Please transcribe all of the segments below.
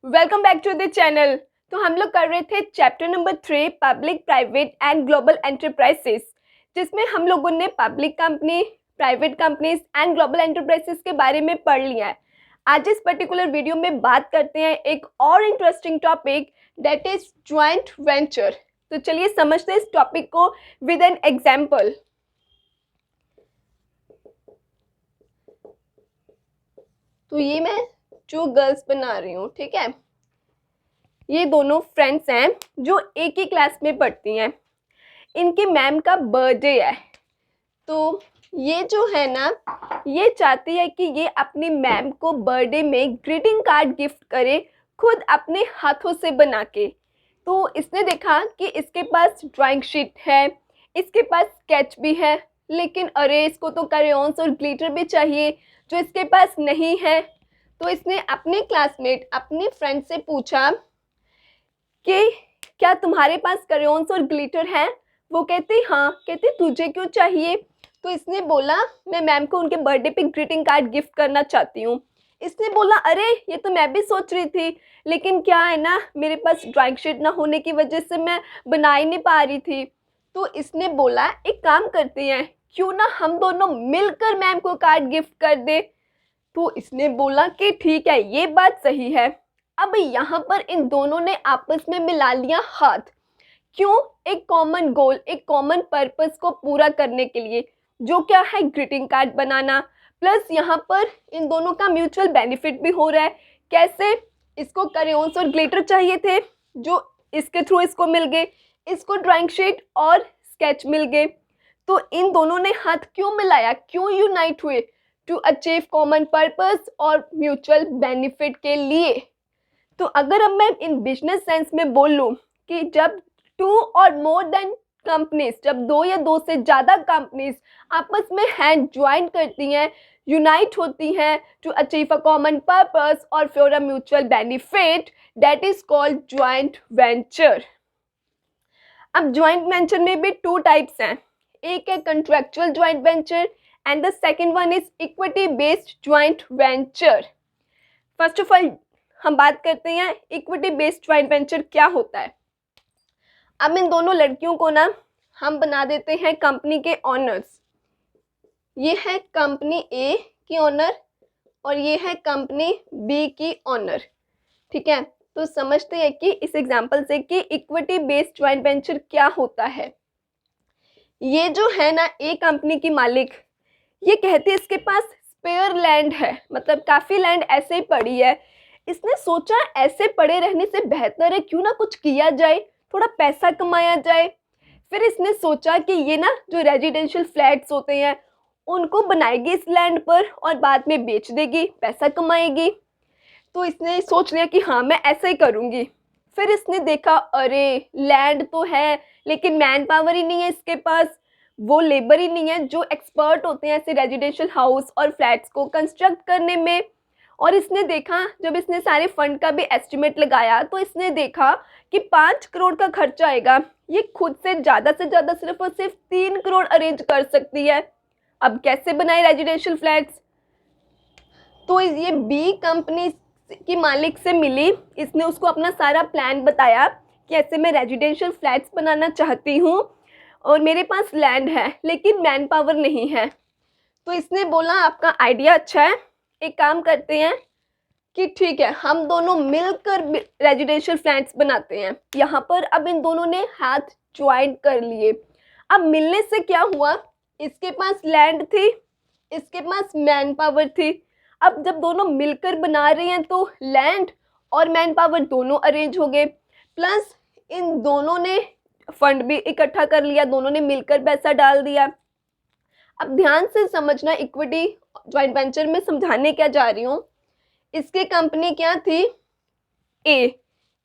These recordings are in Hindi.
Welcome back to the channel. तो हम लोग कर रहे थे chapter number 3 public private and global enterprises, जिसमें हम लोगों ने public company, private companies and global enterprises के बारे में पढ़ लिया है। आज इस पर्टिकुलर वीडियो में बात करते हैं एक और interesting topic, that is joint venture. तो चलिए समझते हैं इस टॉपिक को विद एन एग्जाम्पल। तो ये मैं जो गर्ल्स बना रही हूँ, ठीक है, ये दोनों फ्रेंड्स हैं जो एक ही क्लास में पढ़ती हैं। इनके मैम का बर्थडे है, तो ये जो है ना, ये चाहती है कि ये अपनी मैम को बर्थडे में ग्रीटिंग कार्ड गिफ्ट करे, खुद अपने हाथों से बना के। तो इसने देखा कि इसके पास ड्राइंग शीट है, इसके पास स्केच भी है, लेकिन अरे इसको तो क्रेयॉन्स और ग्लिटर भी चाहिए जो इसके पास नहीं है। तो इसने अपने क्लासमेट, अपनी फ्रेंड से पूछा कि क्या तुम्हारे पास क्रेयॉन्स और ग्लिटर है? वो कहती हाँ। कहती तुझे क्यों चाहिए? तो इसने बोला मैं मैम को उनके बर्थडे पे ग्रीटिंग कार्ड गिफ्ट करना चाहती हूँ। इसने बोला अरे ये तो मैं भी सोच रही थी, लेकिन क्या है ना, मेरे पास ड्राइंग शीट ना होने की वजह से मैं बना ही नहीं पा रही थी। तो इसने बोला एक काम करते हैं, क्यों ना हम दोनों मिलकर मैम को कार्ड गिफ्ट कर दे। तो इसने बोला कि ठीक है, ये बात सही है। अब यहाँ पर इन दोनों ने आपस में मिला लिया हाथ। क्यों? एक कॉमन गोल, एक कॉमन पर्पस को पूरा करने के लिए, जो क्या है ग्रीटिंग कार्ड बनाना। प्लस यहाँ पर इन दोनों का म्यूचुअल बेनिफिट भी हो रहा है। कैसे? इसको क्रेयॉन्स और ग्लिटर चाहिए थे जो इसके थ्रू इसको मिल गए, इसको ड्राइंग शीट और स्केच मिल गए। तो इन दोनों ने हाथ क्यों मिलाया, क्यों यूनाइट हुए? टू अचीव कॉमन पर्पस और म्यूचुअल बेनिफिट के लिए। तो अगर अब मैं इन बिजनेस सेंस में बोल लूँ कि जब टू और मोर देन कंपनीज, जब दो या दो से ज़्यादा कंपनीज आपस में हैंड ज्वाइन करती हैं, यूनाइट होती हैं to achieve a common purpose और for a mutual benefit, that is called joint venture. अब ज्वाइंट वेंचर में भी टू टाइप्स हैं। एक है contractual joint venture and the second one is equity based joint venture. First of all हम बात करते हैं इक्विटी बेस्ड ज्वाइंट वेंचर क्या होता है। अब इन दोनों लड़कियों को ना हम बना देते हैं कंपनी के ऑनर्स। ये है कंपनी ए की ऑनर और ये है कंपनी बी की ऑनर, ठीक है। तो समझते हैं कि इस एग्जांपल से कि इक्विटी बेस्ड ज्वाइंट वेंचर क्या होता है। ये जो है ना ए कंपनी की मालिक, ये कहती है इसके पास स्पेयर लैंड है, मतलब काफ़ी लैंड ऐसे ही पड़ी है। इसने सोचा ऐसे पड़े रहने से बेहतर है क्यों ना कुछ किया जाए, थोड़ा पैसा कमाया जाए। फिर इसने सोचा कि ये ना जो रेजिडेंशियल फ्लैट्स होते हैं उनको बनाएगी इस लैंड पर और बाद में बेच देगी, पैसा कमाएगी। तो इसने सोच लिया कि हाँ मैं ऐसा ही करूँगी। फिर इसने देखा अरे लैंड तो है लेकिन मैन पावर ही नहीं है इसके पास, वो लेबर ही नहीं है जो एक्सपर्ट होते हैं ऐसे रेजिडेंशियल हाउस और फ्लैट्स को कंस्ट्रक्ट करने में। और इसने देखा, जब इसने सारे फंड का भी एस्टिमेट लगाया तो इसने देखा कि 5 करोड़ का खर्चा आएगा। ये खुद से ज़्यादा सिर्फ और सिर्फ 3 करोड़ अरेंज कर सकती है। अब कैसे बनाए रेजिडेंशियल फ्लैट्स? तो ये बी कंपनी की मालिक से मिली, इसने उसको अपना सारा प्लान बताया कि ऐसे मैं रेजिडेंशियल फ्लैट्स बनाना चाहती हूँ और मेरे पास लैंड है लेकिन मैन पावर नहीं है। तो इसने बोला आपका आइडिया अच्छा है, एक काम करते हैं कि ठीक है हम दोनों मिलकर रेजिडेंशियल फ्लैट्स बनाते हैं। यहाँ पर अब इन दोनों ने हाथ ज्वाइन कर लिए। अब मिलने से क्या हुआ, इसके पास लैंड थी, इसके पास मैन पावर थी। अब जब दोनों मिलकर बना रहे हैं तो लैंड और मैन पावर दोनों अरेंज हो गए, प्लस इन दोनों ने फंड भी इकट्ठा कर लिया, दोनों ने मिलकर पैसा डाल दिया। अब ध्यान से समझना, इक्विटी ज्वाइंट वेंचर में समझाने क्या जा रही हूँ। इसकी कंपनी क्या थी? ए।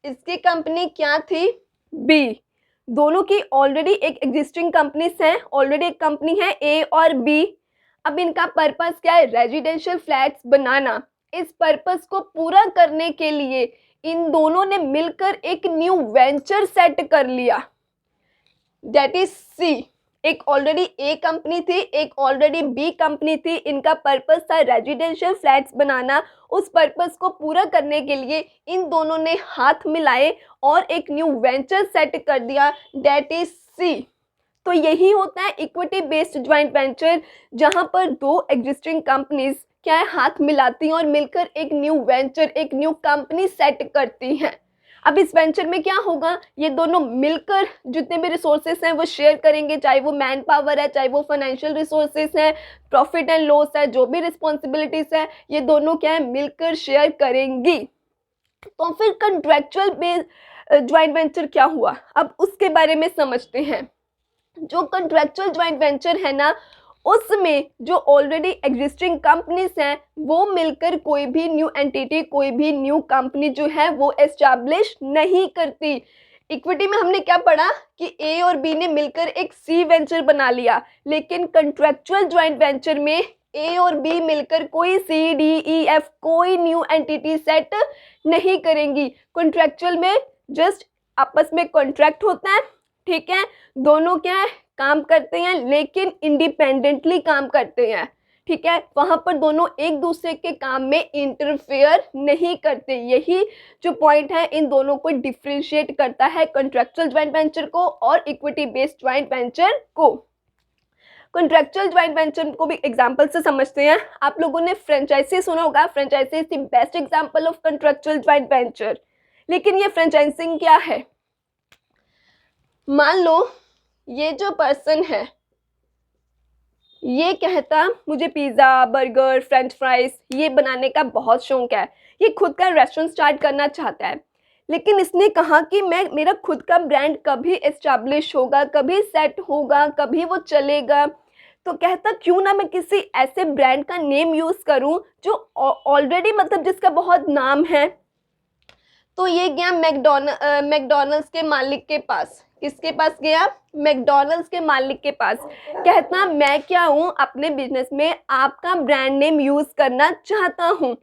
इसकी कंपनी क्या थी? बी। दोनों की ऑलरेडी एक एग्जिस्टिंग कंपनीज हैं, ऑलरेडी एक कंपनी है ए और बी। अब इनका पर्पस क्या है? रेजिडेंशियल फ्लैट्स बनाना। इस पर्पस को पूरा करने के लिए इन दोनों ने मिलकर एक न्यू वेंचर सेट कर लिया, दैट इज सी। एक ऑलरेडी ए कंपनी थी, एक ऑलरेडी बी कंपनी थी। इनका पर्पस था रेजिडेंशियल फ्लैट्स बनाना। उस पर्पस को पूरा करने के लिए इन दोनों ने हाथ मिलाए और एक न्यू वेंचर सेट कर दिया, दैट इज सी। तो यही होता है इक्विटी बेस्ड ज्वाइंट वेंचर, जहां पर दो एग्जिस्टिंग कंपनीज क्या है, हाथ मिलाती हैं और मिलकर एक न्यू वेंचर, एक न्यू कंपनी सेट करती हैं। अब इस वेंचर में क्या होगा, ये दोनों मिलकर जितने भी रिसोर्सेस हैं वो शेयर करेंगे, चाहे वो मैन पावर है, चाहे वो फाइनेंशियल रिसोर्सेस हैं, प्रॉफिट एंड लॉस है, जो भी रिस्पॉन्सिबिलिटीज है, ये दोनों क्या है, मिलकर शेयर करेंगी। तो फिर कंट्रैक्चुअल बेस्ड ज्वाइंट वेंचर क्या हुआ, अब उसके बारे में समझते हैं। जो कंट्रैक्चुअल ज्वाइंट वेंचर है ना, उसमें जो ऑलरेडी एग्जिस्टिंग कंपनीज हैं वो मिलकर कोई भी न्यू एंटिटी, कोई भी न्यू कंपनी जो है वो एस्टैब्लिश नहीं करती। इक्विटी में हमने क्या पढ़ा कि ए और बी ने मिलकर एक सी वेंचर बना लिया, लेकिन कंट्रैक्चुअल ज्वाइंट वेंचर में ए और बी मिलकर कोई सी डी ई एफ कोई न्यू एंटिटी सेट नहीं करेंगी। कॉन्ट्रैक्चुअल में जस्ट आपस में कॉन्ट्रैक्ट होता है, ठीक है, दोनों क्या है, काम करते हैं लेकिन इंडिपेंडेंटली काम करते हैं, ठीक है, वहां पर दोनों एक दूसरे के काम में इंटरफेयर नहीं करते। यही जो पॉइंट है इन दोनों को डिफरेंशिएट करता है, कॉन्ट्रैक्चुअल ज्वाइंट वेंचर को और इक्विटी बेस्ड ज्वाइंट वेंचर को। कॉन्ट्रैक्चुअल ज्वाइंट वेंचर को भी एग्जांपल से समझते हैं। आप लोगों ने फ्रेंचाइजी सुना होगा, franchisee is the best example of contractual joint venture. लेकिन ये फ्रेंचाइजिंग क्या है, मान लो ये जो पर्सन है ये कहता मुझे पिज़्ज़ा, बर्गर, फ्रेंच फ्राइज ये बनाने का बहुत शौक है, ये खुद का रेस्टोरेंट स्टार्ट करना चाहता है, लेकिन इसने कहा कि मेरा खुद का ब्रांड कभी एस्टैब्लिश होगा, कभी सेट होगा, कभी वो चलेगा। तो कहता क्यों ना मैं किसी ऐसे ब्रांड का नेम यूज़ करूं जो ऑलरेडी मतलब जिसका बहुत नाम है। तो ये गया मैकडॉनल्ड्स के मालिक के पास। किसके पास गया, मैकडॉनल्ड्स के मालिक के पास। कहता मैं क्या हूँ, अपने बिजनेस में आपका ब्रांड नेम यूज़ करना चाहता हूँ,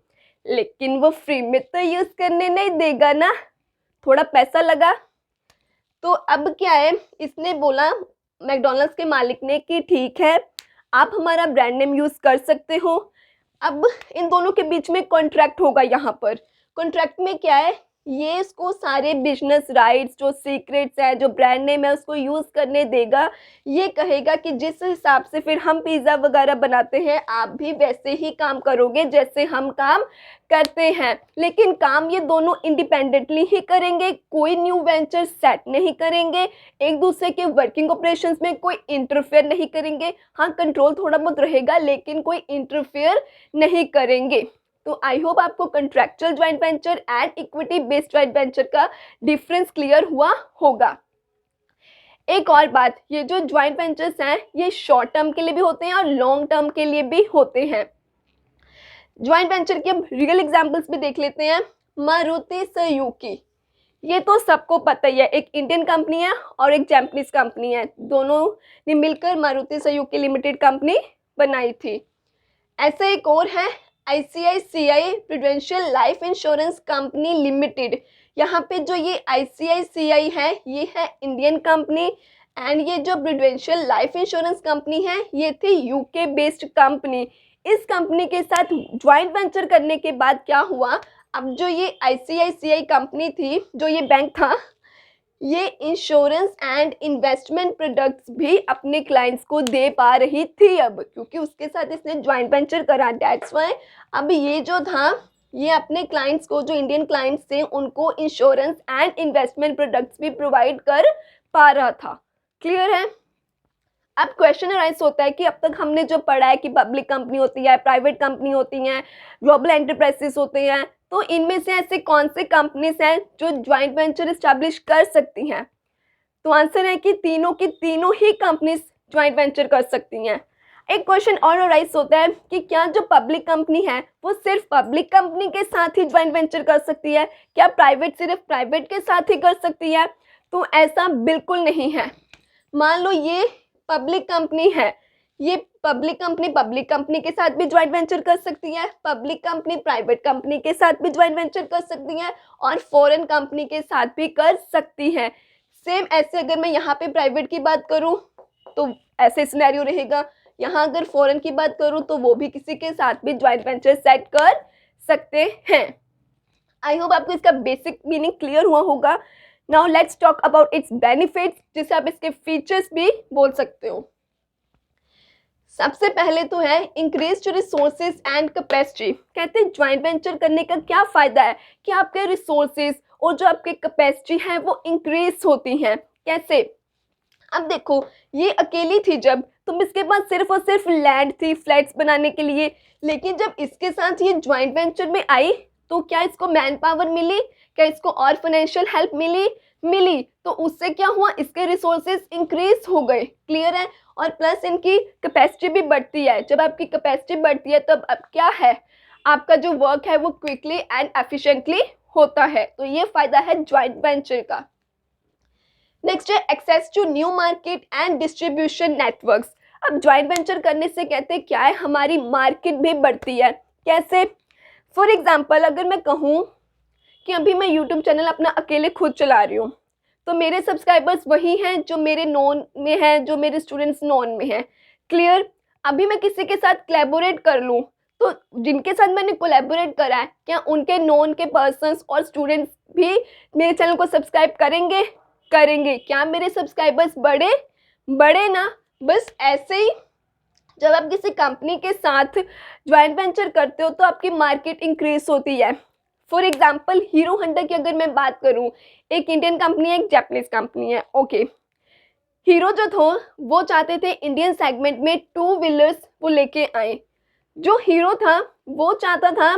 लेकिन वो फ्री में तो यूज़ करने नहीं देगा ना, थोड़ा पैसा लगा। तो अब क्या है, इसने बोला मैकडॉनल्ड्स के मालिक ने कि ठीक है आप हमारा ब्रांड नेम यूज़ कर सकते हो। अब इन दोनों के बीच में कॉन्ट्रैक्ट होगा। यहाँ पर कॉन्ट्रैक्ट में क्या है, ये इसको सारे बिजनेस राइट्स, जो सीक्रेट्स है, जो ब्रांड नेम है उसको यूज़ करने देगा। ये कहेगा कि जिस हिसाब से फिर हम पिज़्ज़ा वगैरह बनाते हैं आप भी वैसे ही काम करोगे जैसे हम काम करते हैं, लेकिन काम ये दोनों इंडिपेंडेंटली ही करेंगे, कोई न्यू वेंचर सेट नहीं करेंगे, एक दूसरे के वर्किंग ऑपरेशंस में कोई इंटरफेयर नहीं करेंगे। हाँ, कंट्रोल थोड़ा बहुत रहेगा लेकिन कोई इंटरफेयर नहीं करेंगे। तो आई होप आपको contractual joint venture and equity based joint venture का डिफरेंस क्लियर हुआ होगा। एक और बात, ये जो ज्वाइंट वेंचर्स हैं ये शॉर्ट टर्म के लिए भी होते हैं और लॉन्ग टर्म के लिए भी होते हैं। ज्वाइंट वेंचर के अब रियल एग्जांपल्स भी देख लेते हैं। मारुति सुजुकी, ये तो सबको पता ही है, एक इंडियन कंपनी है और एक जापानीज कंपनी है, दोनों ने मिलकर मारुति सुजुकी लिमिटेड कंपनी बनाई थी। ऐसे एक और है ICICI prudential life insurance company limited. यहाँ पे जो ये ICICI है ये है इंडियन कंपनी एंड ये जो प्रूडेंशियल लाइफ इंश्योरेंस कंपनी है ये थी UK बेस्ड कंपनी। इस कंपनी के साथ ज्वाइंट वेंचर करने के बाद क्या हुआ, अब जो ये ICICI कंपनी थी, जो ये बैंक था, ये इंश्योरेंस एंड इन्वेस्टमेंट प्रोडक्ट्स भी अपने क्लाइंट्स को दे पा रही थी अब, क्योंकि उसके साथ इसने ज्वाइंट वेंचर करा। दैट्स वाई अब ये जो था ये अपने क्लाइंट्स को, जो इंडियन क्लाइंट्स थे, उनको इंश्योरेंस एंड इन्वेस्टमेंट प्रोडक्ट्स भी प्रोवाइड कर पा रहा था। क्लियर है। अब क्वेश्चन अराइज होता है कि अब तक हमने जो पढ़ा है कि पब्लिक कंपनी होती है, प्राइवेट कंपनी होती हैं, ग्लोबल एंटरप्राइजेस होते हैं, तो इनमें से ऐसे कौन से कंपनीज हैं जो ज्वाइंट वेंचर इस्टेब्लिश कर सकती हैं। तो आंसर है कि तीनों की तीनों ही कंपनीज ज्वाइंट वेंचर कर सकती हैं। एक क्वेश्चन और अराइज होता है कि क्या जो पब्लिक कंपनी है वो सिर्फ पब्लिक कंपनी के साथ ही ज्वाइंट वेंचर कर सकती है, क्या प्राइवेट सिर्फ प्राइवेट के साथ ही कर सकती है? तो ऐसा बिल्कुल नहीं है। मान लो ये पब्लिक कंपनी है, ये पब्लिक कंपनी के साथ भी ज्वाइंट वेंचर कर सकती है, पब्लिक कंपनी प्राइवेट कंपनी के साथ भी ज्वाइंट वेंचर कर सकती है और फॉरेन कंपनी के साथ भी कर सकती है। सेम ऐसे अगर मैं यहाँ पे प्राइवेट की बात करूँ तो ऐसे सिनेरियो रहेगा। यहाँ अगर फॉरेन की बात करूँ तो वो भी किसी के साथ भी ज्वाइंट वेंचर सेट कर सकते हैं। आई होप आपको इसका बेसिक मीनिंग क्लियर हुआ होगा। Now let's talk about it's benefits, जिसे आप इसके फीचर्स भी बोल सकते हो। सबसे पहले तो है इंक्रीज रिसोर्सेज एंड कैपेसिटी। कहते हैं ज्वाइंट वेंचर करने का क्या फ़ायदा है कि आपके रिसोर्सेज और जो आपके कैपेसिटी है वो इंक्रीज होती हैं। कैसे? अब देखो, ये अकेली थी जब, तुम इसके पास सिर्फ और सिर्फ लैंड थी फ्लैट्स बनाने के लिए, लेकिन जब इसके साथ ये ज्वाइंट वेंचर में आई तो क्या इसको मैन पावर मिली, क्या इसको और फाइनेंशियल हेल्प मिली। तो उससे क्या हुआ, इसके रिसोर्सेज इंक्रीज हो गए। क्लियर है? और प्लस इनकी कैपेसिटी भी बढ़ती है। जब आपकी कैपेसिटी बढ़ती है तब अब क्या है, आपका जो वर्क है वो क्विकली एंड एफिशिएंटली होता है। तो ये फ़ायदा है ज्वाइंट वेंचर का। नेक्स्ट है access to new market and distribution networks. अब ज्वाइंट वेंचर करने से कहते हैं क्या है, हमारी मार्केट भी बढ़ती है। कैसे? फॉर एग्जांपल अगर मैं कहूँ कि अभी मैं यूट्यूब चैनल अपना अकेले खुद चला रही हूँ, तो मेरे सब्सक्राइबर्स वही हैं जो मेरे नॉन में हैं, जो मेरे स्टूडेंट्स नॉन में हैं। क्लियर? अभी मैं किसी के साथ कोलैबोरेट कर लूँ तो जिनके साथ मैंने कोलैबोरेट करा है, क्या उनके नॉन के पर्सन्स और स्टूडेंट्स भी मेरे चैनल को सब्सक्राइब करेंगे। क्या मेरे सब्सक्राइबर्स बड़े ना? बस ऐसे ही जब आप किसी कंपनी के साथ ज्वाइंट वेंचर करते हो तो आपकी मार्केट इंक्रीज होती है। फॉर एग्जाम्पल हीरो होंडा की अगर मैं बात करूं, एक इंडियन कंपनी है, एक जापानीज कंपनी है। ओके, हीरो जो था वो चाहते थे इंडियन सेगमेंट में 2 व्हीलर्स वो लेके आए। जो हीरो था वो चाहता था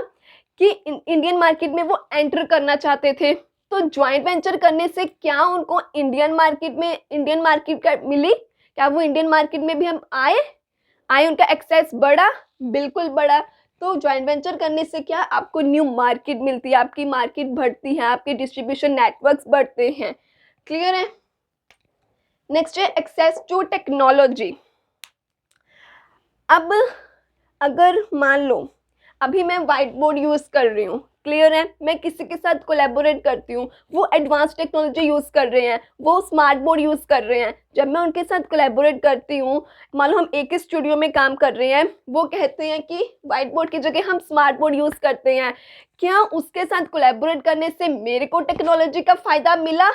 कि इंडियन मार्केट में वो एंटर करना चाहते थे। तो ज्वाइंट वेंचर करने से क्या उनको इंडियन मार्केट का मिली, क्या वो इंडियन मार्केट में भी हम आए उनका एक्सेस बढ़ा, बिल्कुल बढ़ा। तो ज्वाइंट वेंचर करने से क्या आपको न्यू मार्केट मिलती है, आपकी मार्केट बढ़ती है, आपके डिस्ट्रीब्यूशन नेटवर्क्स बढ़ते हैं। क्लियर है? नेक्स्ट है एक्सेस टू टेक्नोलॉजी। अब अगर मान लो अभी मैं वाइट बोर्ड यूज़ कर रही हूँ, क्लियर है, मैं किसी के साथ कोलैबोरेट करती हूँ, वो एडवांस टेक्नोलॉजी यूज़ कर रहे हैं, वो स्मार्ट बोर्ड यूज़ कर रहे हैं। जब मैं उनके साथ कोलैबोरेट करती हूँ, मान लो हम एक ही स्टूडियो में काम कर रहे हैं, वो कहते हैं कि वाइट बोर्ड की जगह हम स्मार्ट बोर्ड यूज़ करते हैं। क्या उसके साथ कोलैबोरेट करने से मेरे को टेक्नोलॉजी का फ़ायदा मिला?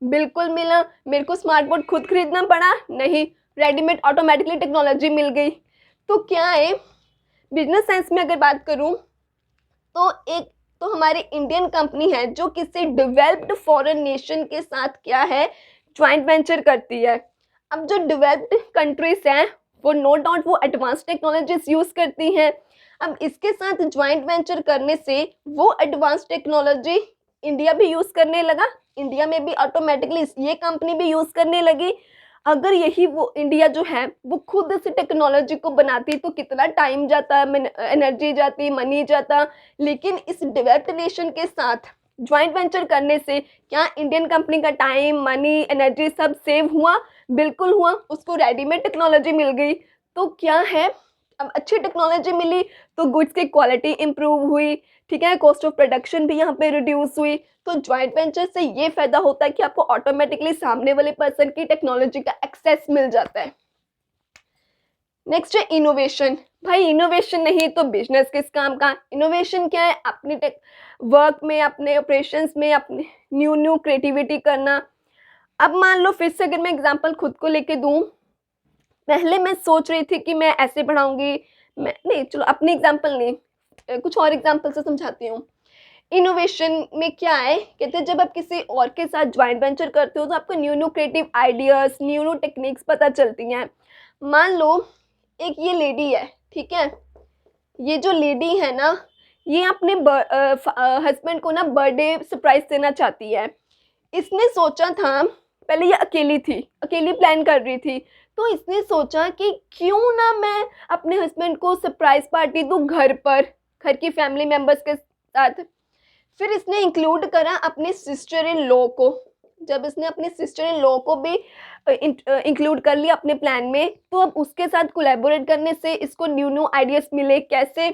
बिल्कुल मिला। मेरे को स्मार्ट बोर्ड खुद खरीदना पड़ा नहीं, रेडीमेड ऑटोमेटिकली टेक्नोलॉजी मिल गई। तो क्या है, बिजनेस सेंस में अगर बात करूं तो हमारी इंडियन कंपनी है जो किसी डेवलप्ड फॉरेन नेशन के साथ क्या है, ज्वाइंट वेंचर करती है। अब जो डेवलप्ड कंट्रीज हैं वो नो डाउट वो एडवांस टेक्नोलॉजीज यूज़ करती हैं। अब इसके साथ ज्वाइंट वेंचर करने से वो एडवांस टेक्नोलॉजी इंडिया भी यूज़ करने लगा, इंडिया में भी ऑटोमेटिकली ये कंपनी भी यूज़ करने लगी। अगर यही वो इंडिया जो है वो खुद से टेक्नोलॉजी को बनाती तो कितना टाइम जाता, एनर्जी जाती, मनी जाता। लेकिन इस डेवलप्ड नेशन के साथ ज्वाइंट वेंचर करने से क्या इंडियन कंपनी का टाइम, मनी, एनर्जी सब सेव हुआ? बिल्कुल हुआ। उसको रेडीमेड टेक्नोलॉजी मिल गई। तो क्या है, अब अच्छी टेक्नोलॉजी मिली तो गुड्स की क्वालिटी इंप्रूव हुई, ठीक है, कॉस्ट ऑफ प्रोडक्शन भी यहाँ पे रिड्यूस हुई। तो ज्वाइंट वेंचर से ये फायदा होता है कि आपको ऑटोमेटिकली सामने वाले पर्सन की टेक्नोलॉजी का एक्सेस मिल जाता है। नेक्स्ट है इनोवेशन। भाई इनोवेशन नहीं तो बिजनेस किस काम का? इनोवेशन क्या है? अपने वर्क में, अपने ऑपरेशंस में, अपने न्यू क्रिएटिविटी करना। अब मान लो फिर से अगर मैं एग्जांपल खुद को लेके दूं, पहले मैं सोच रही थी कि मैं ऐसे पढ़ाऊंगी, मैं नहीं, चलो अपनी एग्जांपल नहीं, कुछ और एग्जांपल से समझाती हूँ। इनोवेशन में क्या है, कहते हैं जब आप किसी और के साथ ज्वाइंट वेंचर करते हो तो आपको new creative ideas, new techniques पता चलती हैं। मान लो एक ये लेडी है, ठीक है, ये जो लेडी है ना, ये अपने हस्बैंड को ना बर्थडे सरप्राइज देना चाहती है। इसने सोचा था, पहले ये अकेली थी, अकेली प्लान कर रही थी, तो इसने सोचा कि क्यों ना मैं अपने हस्बैंड को सरप्राइज पार्टी दूँ घर पर, घर की फैमिली मेम्बर्स के साथ। फिर इसने इंक्लूड करा अपने सिस्टर इन लॉ को। जब इसने अपने सिस्टर इन लॉ को भी इंक्लूड कर लिया अपने प्लान में, तो अब उसके साथ कोलैबोरेट करने से इसको न्यू आइडियाज़ मिले। कैसे?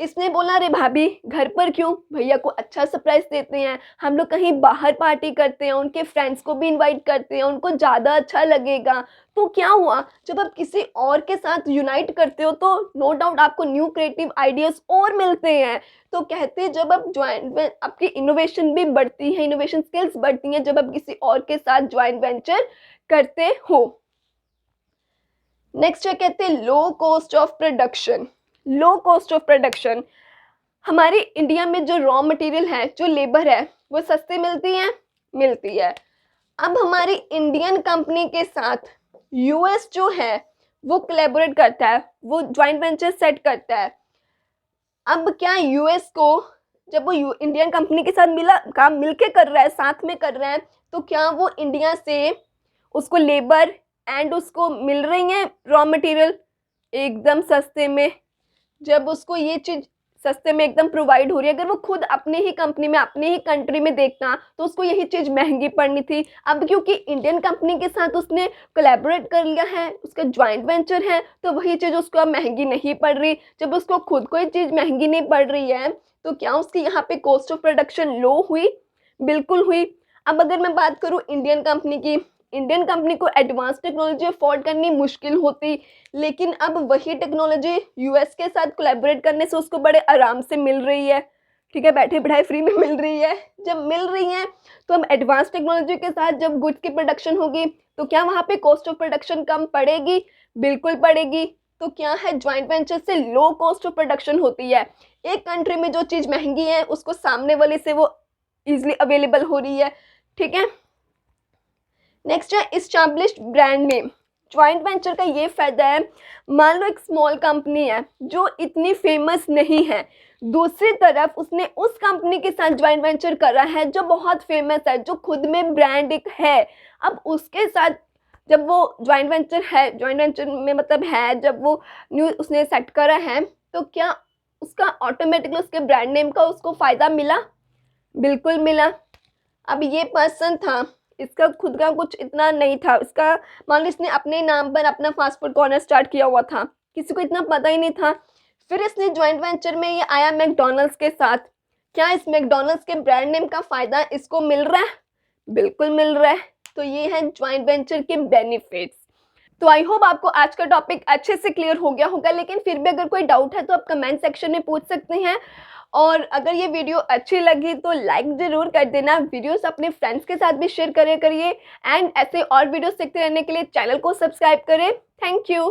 इसने बोला अरे भाभी घर पर क्यों, भैया को अच्छा सरप्राइज देते हैं, हम लोग कहीं बाहर पार्टी करते हैं, उनके फ्रेंड्स को भी इनवाइट करते हैं, उनको ज़्यादा अच्छा लगेगा। तो क्या हुआ, जब आप किसी और के साथ यूनाइट करते हो तो नो डाउट आपको न्यू क्रिएटिव आइडियाज़ और मिलते हैं। तो कहते हैं जब आप ज्वाइंट आपकी इनोवेशन भी बढ़ती है, इनोवेशन स्किल्स बढ़ती हैं जब आप किसी और के साथ ज्वाइंट वेंचर करते हो। नेक्स्ट है कहते हैं low cost of production. Low cost of production, हमारे इंडिया में जो रॉ मटेरियल है, जो लेबर है, वो सस्ती मिलती है। अब हमारी इंडियन कंपनी के साथ यूएस जो है वो कोलैबोरेट करता है, वो ज्वाइंट वेंचर सेट करता है। अब क्या यूएस को जब वो इंडियन कंपनी के साथ काम मिलके कर रहा है, साथ में कर रहा है, तो क्या वो इंडिया से उसको लेबर एंड उसको मिल रही है रॉ मटेरियल एकदम सस्ते में। जब उसको ये चीज़ सस्ते में एकदम प्रोवाइड हो रही है, अगर वो खुद अपने ही कंपनी में, अपने ही कंट्री में देखता तो उसको यही चीज़ महंगी पड़नी थी। अब क्योंकि इंडियन कंपनी के साथ उसने कोलैबोरेट कर लिया है, उसका ज्वाइंट वेंचर है, तो वही चीज़ उसको अब महंगी नहीं पड़ रही। जब उसको खुद कोई चीज़ महंगी नहीं पड़ रही है तो क्या उसकी यहाँ पे कॉस्ट ऑफ प्रोडक्शन लो हुई? बिल्कुल हुई। अब अगर मैं बात करूँ इंडियन कंपनी की, इंडियन कंपनी को एडवांस टेक्नोलॉजी अफोर्ड करनी मुश्किल होती, लेकिन अब वही टेक्नोलॉजी यूएस के साथ कोलैबोरेट करने से उसको बड़े आराम से मिल रही है। ठीक है, बैठे बिठाए फ्री में मिल रही है। जब मिल रही है तो हम एडवांस टेक्नोलॉजी के साथ जब गुड्स की प्रोडक्शन होगी तो क्या वहाँ पे कॉस्ट ऑफ प्रोडक्शन कम पड़ेगी? बिल्कुल पड़ेगी। तो क्या है, ज्वाइंट वेंचर से लो कॉस्ट ऑफ प्रोडक्शन होती है। एक कंट्री में जो चीज़ महंगी है उसको सामने वाले से वो ईजिली अवेलेबल हो रही है। ठीक है, नेक्स्ट है established brand name. Joint venture का ये फ़ायदा है, मान लो एक स्मॉल कंपनी है जो इतनी फेमस नहीं है, दूसरी तरफ उसने उस कंपनी के साथ ज्वाइंट वेंचर करा है जो बहुत फेमस है, जो खुद में ब्रांड एक है। अब उसके साथ जब वो ज्वाइंट वेंचर है, ज्वाइंट वेंचर में मतलब है जब वो न्यू उसने सेट करा है, तो क्या उसका ऑटोमेटिकली उसके ब्रांड नेम का उसको फ़ायदा मिला? बिल्कुल मिला। अब ये पर्सन था, इसका खुद का कुछ इतना नहीं था, इसका मान लो इसने अपने नाम पर अपना फास्ट फूड कॉर्नर स्टार्ट किया हुआ था, किसी को इतना पता ही नहीं था। फिर इसने ज्वाइंट वेंचर में ये आया मैकडॉनल्ड्स के साथ, क्या इस मैकडॉनल्ड्स के ब्रांड नेम का फ़ायदा इसको मिल रहा है? बिल्कुल मिल रहा है। तो ये है ज्वाइंट वेंचर के बेनिफिट्स। तो आई होप आपको आज का टॉपिक अच्छे से क्लियर हो गया होगा, लेकिन फिर भी अगर कोई डाउट है तो आप कमेंट सेक्शन में पूछ सकते हैं। और अगर ये वीडियो अच्छी लगी तो लाइक ज़रूर कर देना, वीडियोस अपने फ्रेंड्स के साथ भी शेयर करिए एंड ऐसे और वीडियोस देखते रहने के लिए चैनल को सब्सक्राइब करें। Thank you.